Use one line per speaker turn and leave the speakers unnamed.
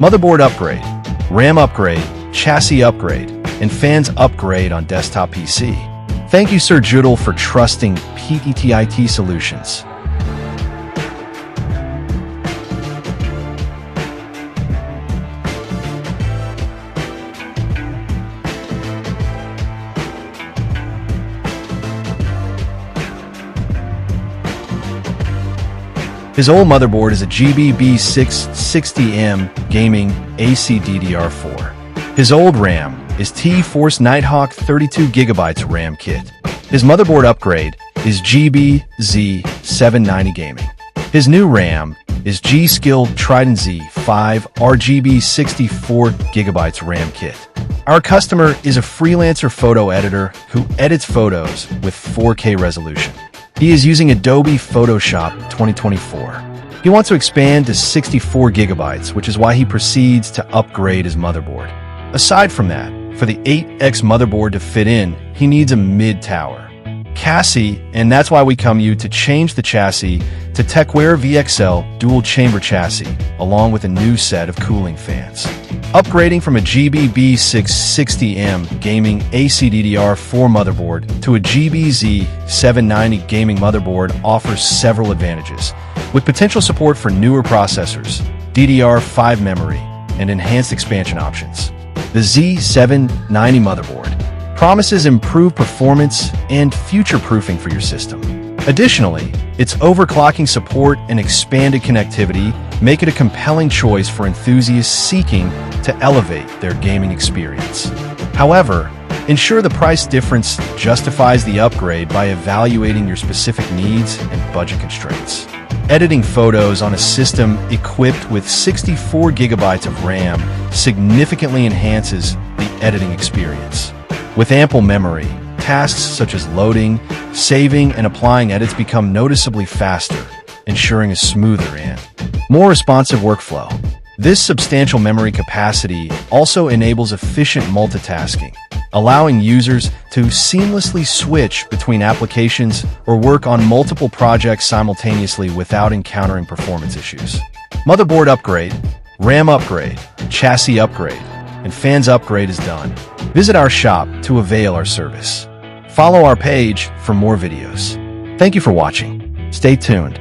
Motherboard upgrade, RAM upgrade, chassis upgrade, and fans upgrade on desktop PC. Thank you, Sir Judel, for trusting PETIT Solutions. His old motherboard is a B660M gaming AC DDR4. His old RAM is T-Force Nighthawk 32GB RAM kit. His motherboard upgrade is Z790 gaming. His new RAM is G-Skill Trident Z5 RGB 64GB RAM kit. Our customer is a freelancer photo editor who edits photos with 4K resolution. He is using Adobe Photoshop 2024. He wants to expand to 64 gigabytes, which is why he proceeds to upgrade his motherboard. Aside from that, for the 8X motherboard to fit in, he needs a mid-tower chassis, and that's why we come you to change the chassis to TechWare VXL dual-chamber chassis, along with a new set of cooling fans. Upgrading from a B660M gaming AC DDR4 motherboard to a Z790 gaming motherboard offers several advantages, with potential support for newer processors, DDR5 memory, and enhanced expansion options. The Z790 motherboard promises improved performance and future-proofing for your system. Additionally, its overclocking support and expanded connectivity make it a compelling choice for enthusiasts seeking to elevate their gaming experience. However, ensure the price difference justifies the upgrade by evaluating your specific needs and budget constraints. Editing photos on a system equipped with 64 gigabytes of RAM significantly enhances the editing experience. With ample memory, tasks such as loading, saving, and applying edits become noticeably faster, ensuring a smoother and more responsive workflow. This substantial memory capacity also enables efficient multitasking, allowing users to seamlessly switch between applications or work on multiple projects simultaneously without encountering performance issues. Motherboard upgrade, RAM upgrade, chassis upgrade, and fans upgrade is done. Visit our shop to avail our service. Follow our page for more videos. Thank you for watching. Stay tuned.